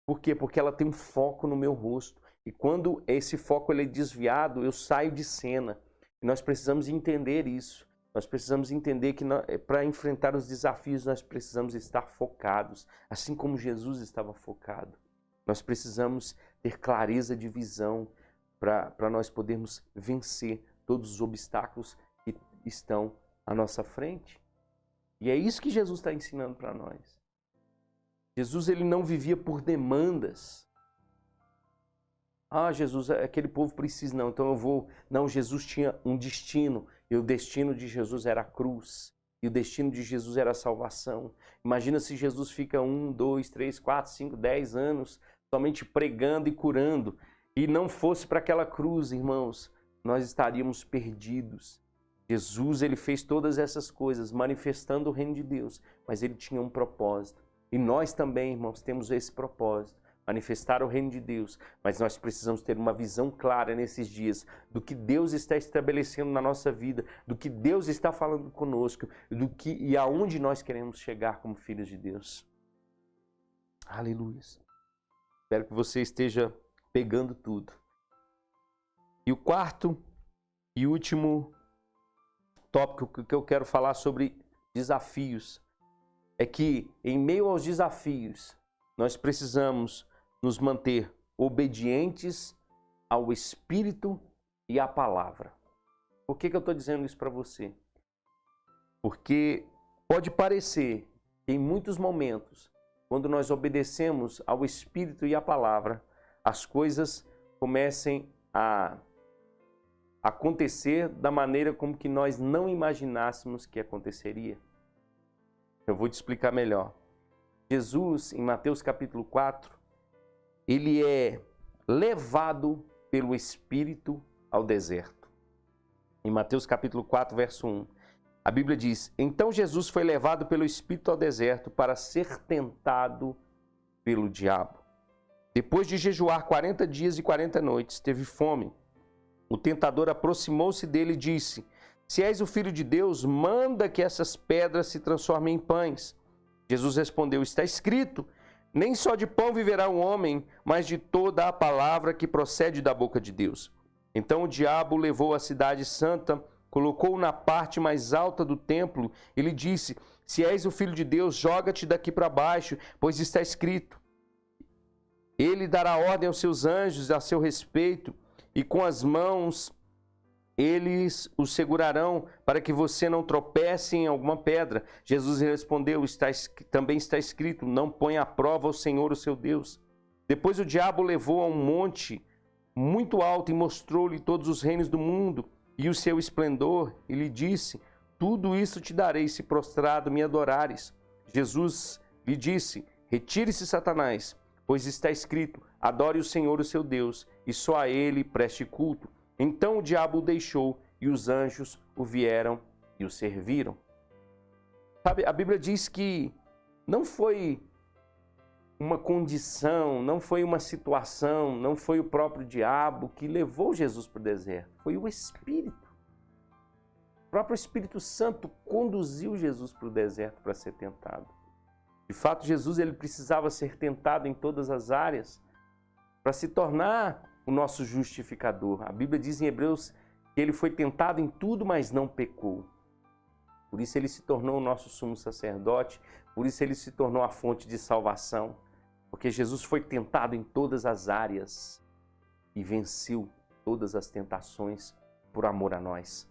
Por quê? Porque ela tem um foco no meu rosto. E quando esse foco ele é desviado, eu saio de cena. E nós precisamos entender isso. Nós precisamos entender que para enfrentar os desafios, nós precisamos estar focados. Assim como Jesus estava focado. Nós precisamos ter clareza de visão para nós podermos vencer todos os obstáculos que estão à nossa frente. E é isso que Jesus está ensinando para nós. Jesus, ele não vivia por demandas. Ah, Jesus, aquele povo precisa, não, então eu vou... Não, Jesus tinha um destino, e o destino de Jesus era a cruz, e o destino de Jesus era a salvação. Imagina se Jesus fica 1, 2, 3, 4, 5, 10 anos somente pregando e curando, e não fosse para aquela cruz, irmãos, nós estaríamos perdidos. Jesus, ele fez todas essas coisas, manifestando o reino de Deus, mas ele tinha um propósito. E nós também, irmãos, temos esse propósito, manifestar o reino de Deus, mas nós precisamos ter uma visão clara nesses dias do que Deus está estabelecendo na nossa vida, do que Deus está falando conosco, e aonde nós queremos chegar como filhos de Deus. Aleluia. Espero que você esteja pegando tudo. E o quarto e último tópico que eu quero falar sobre desafios é que, em meio aos desafios, nós precisamos nos manter obedientes ao Espírito e à palavra. Por que eu estou dizendo isso para você? Porque pode parecer que em muitos momentos, quando nós obedecemos ao Espírito e à palavra, as coisas comecem a acontecer da maneira como que nós não imaginássemos que aconteceria. Eu vou te explicar melhor. Jesus, em Mateus capítulo 4, ele é levado pelo Espírito ao deserto. Em Mateus capítulo 4, verso 1, a Bíblia diz, então Jesus foi levado pelo Espírito ao deserto para ser tentado pelo diabo. Depois de jejuar 40 dias e 40 noites, teve fome. o tentador aproximou-se dele e disse: Se és o Filho de Deus, manda que essas pedras se transformem em pães. Jesus respondeu: Está escrito, nem só de pão viverá o homem, mas de toda a palavra que procede da boca de Deus. Então o diabo levou a cidade santa, colocou-o na parte mais alta do templo e lhe disse: Se és o Filho de Deus, joga-te daqui para baixo, pois está escrito: Ele dará ordem aos seus anjos a seu respeito, e com as mãos eles o segurarão para que você não tropece em alguma pedra. Jesus respondeu: Também está escrito, não ponha à prova o Senhor, o seu Deus. Depois o diabo o levou a um monte muito alto e mostrou-lhe todos os reinos do mundo e o seu esplendor, e lhe disse: Tudo isso te darei se prostrado me adorares. Jesus lhe disse: Retire-se, Satanás, pois está escrito, adore o Senhor, o seu Deus, e só a ele preste culto. Então o diabo o deixou, e os anjos o vieram e o serviram. Sabe, a Bíblia diz que não foi uma condição, não foi uma situação, não foi o próprio diabo que levou Jesus para o deserto, foi o Espírito. O próprio Espírito Santo conduziu Jesus para o deserto para ser tentado. De fato, Jesus ele precisava ser tentado em todas as áreas para se tornar o nosso justificador. A Bíblia diz em Hebreus que ele foi tentado em tudo, mas não pecou. Por isso ele se tornou o nosso sumo sacerdote, por isso ele se tornou a fonte de salvação, porque Jesus foi tentado em todas as áreas e venceu todas as tentações por amor a nós.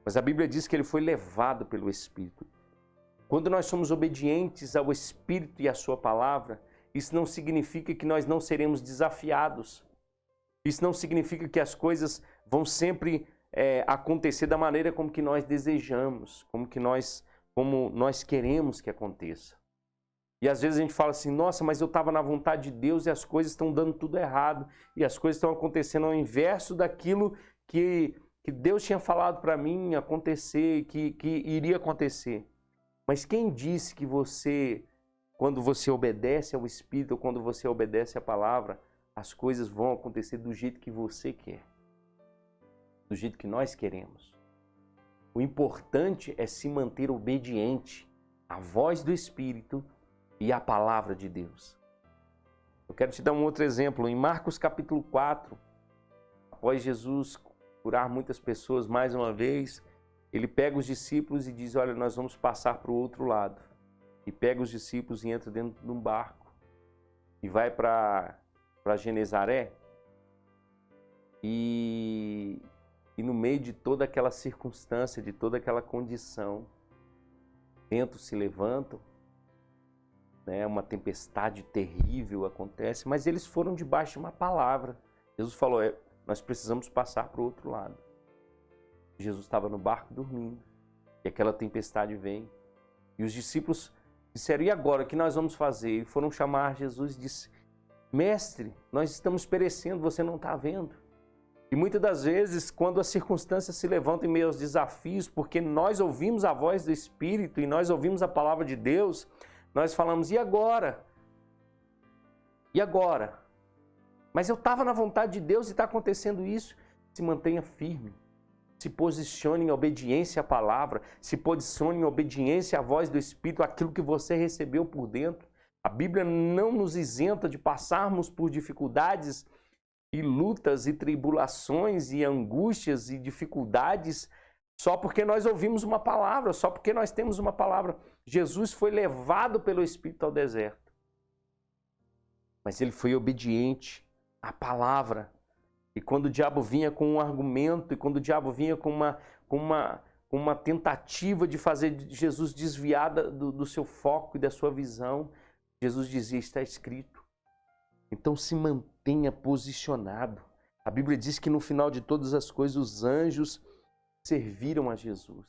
Mas a Bíblia diz que ele foi levado pelo Espírito. Quando nós somos obedientes ao Espírito e à sua palavra, isso não significa que nós não seremos desafiados. Isso não significa que as coisas vão sempre acontecer da maneira como que nós desejamos, como nós queremos que aconteça. E às vezes a gente fala assim, nossa, mas eu estava na vontade de Deus e as coisas estão dando tudo errado. E as coisas estão acontecendo ao inverso daquilo que Deus tinha falado para mim acontecer, que iria acontecer. Mas quem disse que você, quando você obedece ao Espírito, ou quando você obedece à palavra, as coisas vão acontecer do jeito que você quer, do jeito que nós queremos? O importante é se manter obediente à voz do Espírito e à palavra de Deus. Eu quero te dar um outro exemplo. Em Marcos capítulo 4, após Jesus curar muitas pessoas mais uma vez, ele pega os discípulos e diz, olha, nós vamos passar para o outro lado. E pega os discípulos e entra dentro de um barco e vai para Genezaré. E no meio de toda aquela circunstância, de toda aquela condição, ventos se levantam, né? Uma tempestade terrível acontece, mas eles foram debaixo de uma palavra. Jesus falou, nós precisamos passar para o outro lado. Jesus estava no barco dormindo, e aquela tempestade vem. E os discípulos disseram, e agora, o que nós vamos fazer? E foram chamar Jesus e disse, mestre, nós estamos perecendo, você não está vendo? E muitas das vezes, quando as circunstâncias se levantam em meio aos desafios, porque nós ouvimos a voz do Espírito e nós ouvimos a palavra de Deus, nós falamos, e agora? E agora? Mas eu estava na vontade de Deus e está acontecendo isso. Se mantenha firme. Se posicione em obediência à palavra, se posicione em obediência à voz do Espírito, aquilo que você recebeu por dentro. A Bíblia não nos isenta de passarmos por dificuldades e lutas e tribulações e angústias e dificuldades só porque nós ouvimos uma palavra, só porque nós temos uma palavra. Jesus foi levado pelo Espírito ao deserto, mas ele foi obediente à palavra. E quando o diabo vinha com um argumento, e quando o diabo vinha com uma tentativa de fazer Jesus desviar do seu foco e da sua visão, Jesus dizia, está escrito. Então se mantenha posicionado. A Bíblia diz que no final de todas as coisas os anjos serviram a Jesus.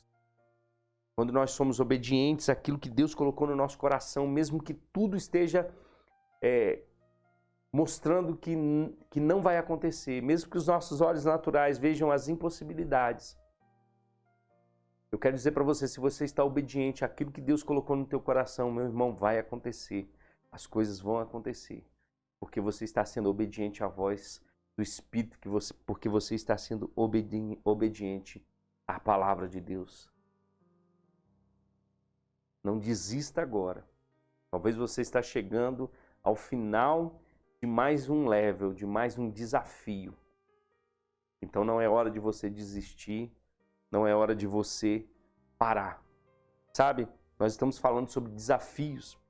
Quando nós somos obedientes àquilo que Deus colocou no nosso coração, mesmo que tudo esteja mostrando que não vai acontecer, mesmo que os nossos olhos naturais vejam as impossibilidades. Eu quero dizer para você, se você está obediente àquilo que Deus colocou no teu coração, meu irmão, vai acontecer. As coisas vão acontecer, porque você está sendo obediente à voz do Espírito, porque você está sendo obediente à palavra de Deus. Não desista agora. Talvez você está chegando ao final de mais um level, de mais um desafio. Então não é hora de você desistir, não é hora de você parar. Sabe, nós estamos falando sobre desafios.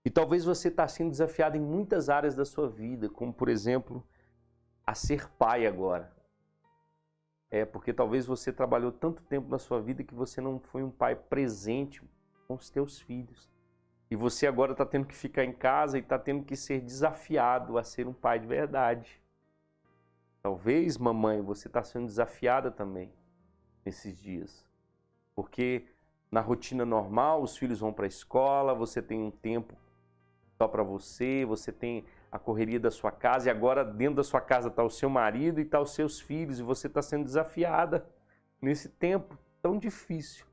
E talvez você está sendo desafiado em muitas áreas da sua vida, como por exemplo, a ser pai agora. Porque talvez você trabalhou tanto tempo na sua vida que você não foi um pai presente com os teus filhos. E você agora está tendo que ficar em casa e está tendo que ser desafiado a ser um pai de verdade. Talvez, mamãe, você está sendo desafiada também nesses dias. Porque na rotina normal, os filhos vão para a escola, você tem um tempo só para você, você tem a correria da sua casa e agora dentro da sua casa está o seu marido e está os seus filhos e você está sendo desafiada nesse tempo tão difícil.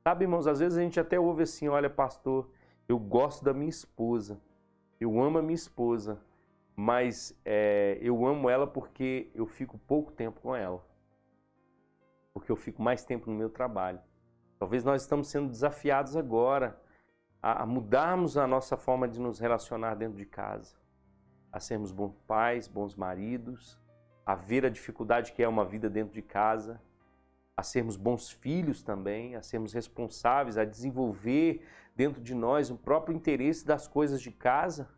Sabe, irmãos, às vezes a gente até ouve assim, olha, pastor, eu gosto da minha esposa, eu amo a minha esposa, mas eu amo ela porque eu fico pouco tempo com ela, porque eu fico mais tempo no meu trabalho. Talvez nós estamos sendo desafiados agora a mudarmos a nossa forma de nos relacionar dentro de casa, a sermos bons pais, bons maridos, a ver a dificuldade que é uma vida dentro de casa, a sermos bons filhos também, a sermos responsáveis, a desenvolver dentro de nós o próprio interesse das coisas de casa.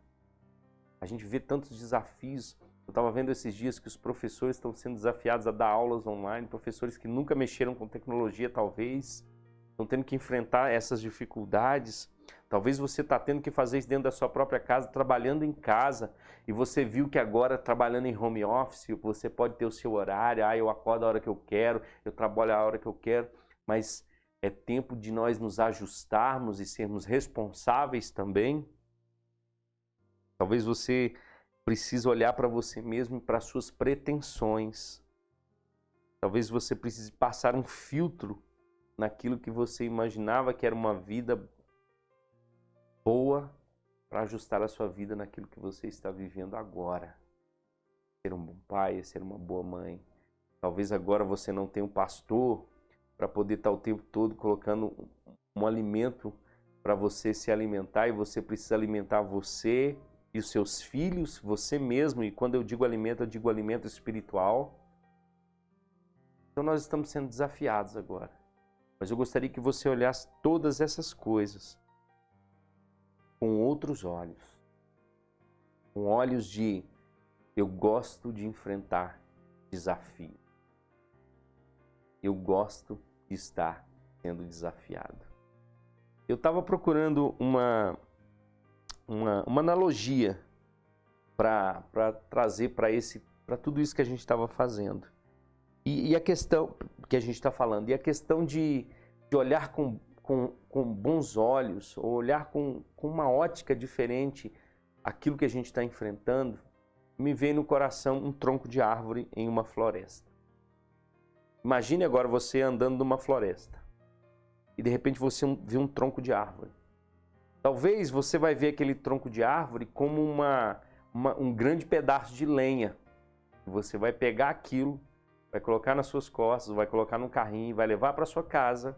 A gente vê tantos desafios. Eu estava vendo esses dias que os professores estão sendo desafiados a dar aulas online, professores que nunca mexeram com tecnologia talvez, estão tendo que enfrentar essas dificuldades. Talvez você está tendo que fazer isso dentro da sua própria casa, trabalhando em casa, e você viu que agora, trabalhando em home office, você pode ter o seu horário, eu acordo a hora que eu quero, eu trabalho a hora que eu quero, mas é tempo de nós nos ajustarmos e sermos responsáveis também. Talvez você precise olhar para você mesmo e para suas pretensões. Talvez você precise passar um filtro naquilo que você imaginava que era uma vida boa, para ajustar a sua vida naquilo que você está vivendo agora. Ser um bom pai, ser uma boa mãe. Talvez agora você não tenha um pastor para poder estar o tempo todo colocando um alimento para você se alimentar, e você precisa alimentar você e os seus filhos, você mesmo. E quando eu digo alimento espiritual. Então nós estamos sendo desafiados agora. Mas eu gostaria que você olhasse todas essas coisas com outros olhos. Com olhos de, eu gosto de enfrentar desafio. Eu gosto de estar sendo desafiado. Eu estava procurando uma analogia para trazer para tudo isso que a gente estava fazendo. E a questão que a gente está falando, e a questão de olhar com bons olhos, ou olhar com uma ótica diferente aquilo que a gente está enfrentando, me vem no coração um tronco de árvore em uma floresta. Imagine agora você andando numa floresta e de repente você vê um tronco de árvore. Talvez você vai ver aquele tronco de árvore como um grande pedaço de lenha. Você vai pegar aquilo, vai colocar nas suas costas, vai colocar num carrinho, vai levar para sua casa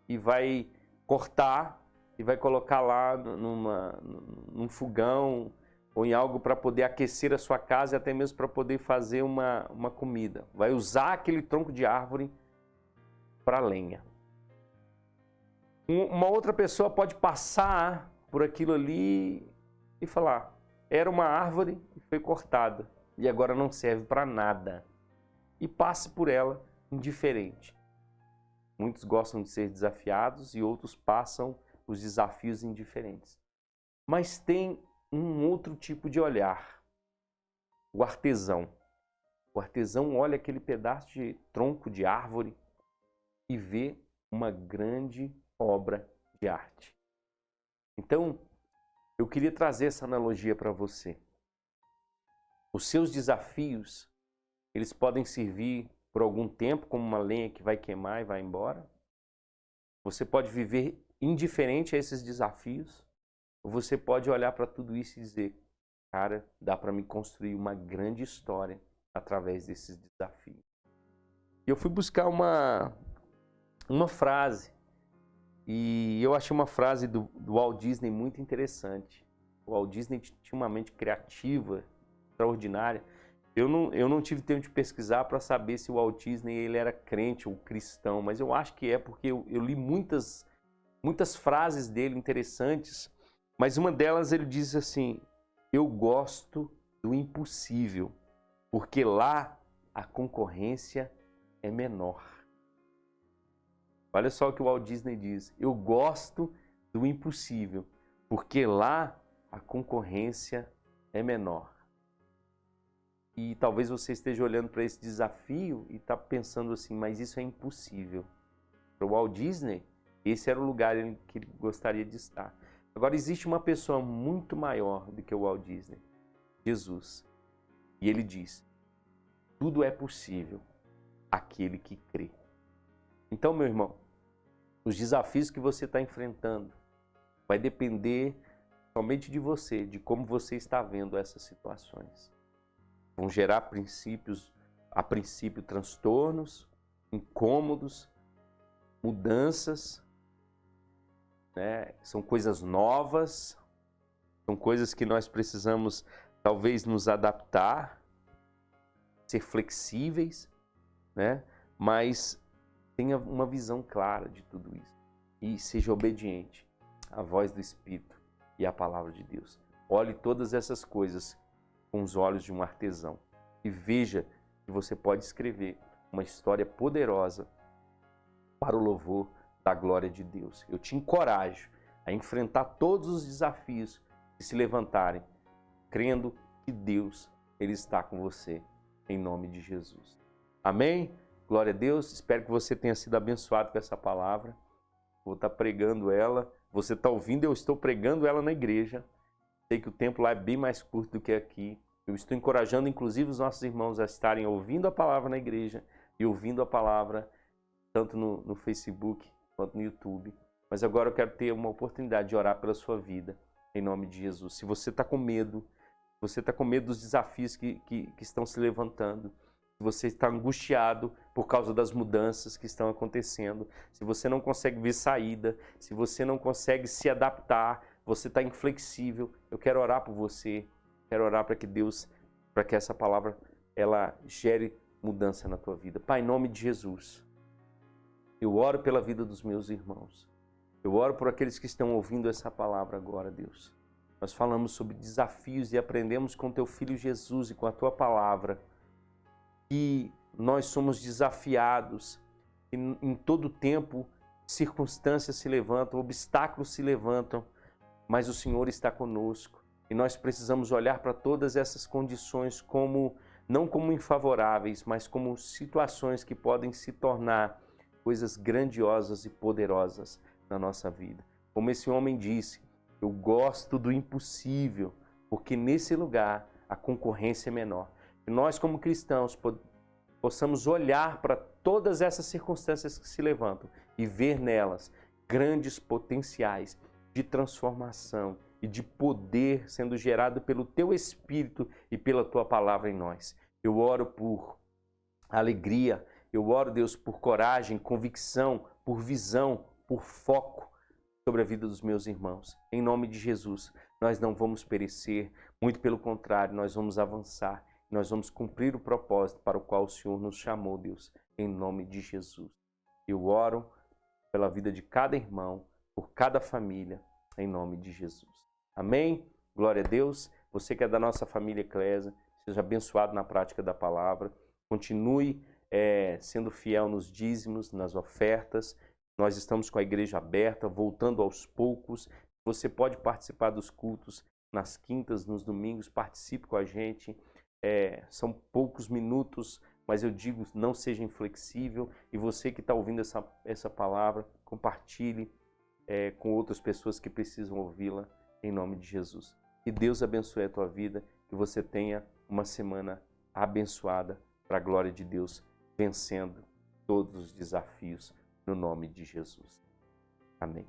e vai cortar e vai colocar lá num fogão ou em algo para poder aquecer a sua casa e até mesmo para poder fazer uma comida. Vai usar aquele tronco de árvore para lenha. Uma outra pessoa pode passar por aquilo ali e falar, era uma árvore e foi cortada e agora não serve para nada. E passe por ela indiferente. Muitos gostam de ser desafiados e outros passam os desafios indiferentes. Mas tem um outro tipo de olhar. O artesão. O artesão olha aquele pedaço de tronco de árvore e vê uma grande obra de arte. Então, eu queria trazer essa analogia para você. Os seus desafios, eles podem servir por algum tempo como uma lenha que vai queimar e vai embora. Você pode viver indiferente a esses desafios, ou você pode olhar para tudo isso e dizer, cara, dá para me construir uma grande história através desses desafios. E eu fui buscar uma frase, e eu achei uma frase do Walt Disney muito interessante. O Walt Disney tinha uma mente criativa, extraordinária. Eu não tive tempo de pesquisar para saber se o Walt Disney ele era crente ou cristão, mas eu acho que é, porque eu li muitas frases dele interessantes, mas uma delas ele diz assim: eu gosto do impossível, porque lá a concorrência é menor. Olha só o que o Walt Disney diz: eu gosto do impossível, porque lá a concorrência é menor. E talvez você esteja olhando para esse desafio e está pensando assim, mas isso é impossível. Para o Walt Disney, esse era o lugar em que ele gostaria de estar. Agora, existe uma pessoa muito maior do que o Walt Disney, Jesus. E ele diz: tudo é possível àquele que crê. Então, meu irmão, os desafios que você está enfrentando vai depender somente de você, de como você está vendo essas situações. Vão gerar a princípio, transtornos, incômodos, mudanças, né? São coisas novas, são coisas que nós precisamos talvez nos adaptar, ser flexíveis, né? Mas tenha uma visão clara de tudo isso e seja obediente à voz do Espírito e à palavra de Deus. Olhe todas essas coisas com os olhos de um artesão e veja que você pode escrever uma história poderosa para o louvor da glória de Deus. Eu te encorajo a enfrentar todos os desafios que se levantarem, crendo que Deus ele está com você, em nome de Jesus. Amém? Glória a Deus. Espero que você tenha sido abençoado com essa palavra. Vou estar pregando ela. Você está ouvindo, eu estou pregando ela na igreja. Sei que o tempo lá é bem mais curto do que aqui. Eu estou encorajando, inclusive, os nossos irmãos a estarem ouvindo a palavra na igreja e ouvindo a palavra tanto no Facebook quanto no YouTube. Mas agora eu quero ter uma oportunidade de orar pela sua vida, em nome de Jesus. Se você está com medo, dos desafios que estão se levantando, se você está angustiado por causa das mudanças que estão acontecendo, se você não consegue ver saída, se você não consegue se adaptar, você está inflexível, eu quero orar por você, quero orar para que Deus, para que essa palavra, ela gere mudança na tua vida. Pai, em nome de Jesus, eu oro pela vida dos meus irmãos, eu oro por aqueles que estão ouvindo essa palavra agora, Deus. Nós falamos sobre desafios e aprendemos com teu Filho Jesus e com a tua palavra que nós somos desafiados, que em todo tempo circunstâncias se levantam, obstáculos se levantam, mas o Senhor está conosco e nós precisamos olhar para todas essas condições não como infavoráveis, mas como situações que podem se tornar coisas grandiosas e poderosas na nossa vida. Como esse homem disse, eu gosto do impossível, porque nesse lugar a concorrência é menor. E nós, como cristãos, possamos olhar para todas essas circunstâncias que se levantam e ver nelas grandes potenciais de transformação e de poder sendo gerado pelo teu Espírito e pela tua palavra em nós. Eu oro por alegria, eu oro, Deus, por coragem, convicção, por visão, por foco sobre a vida dos meus irmãos. Em nome de Jesus, nós não vamos perecer, muito pelo contrário, nós vamos avançar, nós vamos cumprir o propósito para o qual o Senhor nos chamou, Deus, em nome de Jesus. Eu oro pela vida de cada irmão, por cada família, em nome de Jesus. Amém? Glória a Deus. Você que é da nossa família Eclésia, seja abençoado na prática da palavra. Continue sendo fiel nos dízimos, nas ofertas. Nós estamos com a igreja aberta, voltando aos poucos. Você pode participar dos cultos nas quintas, nos domingos. Participe com a gente. São poucos minutos, mas eu digo, não seja inflexível. E você que está ouvindo essa palavra, compartilhe com outras pessoas que precisam ouvi-la, em nome de Jesus. Que Deus abençoe a tua vida, que você tenha uma semana abençoada para a glória de Deus, vencendo todos os desafios no nome de Jesus. Amém.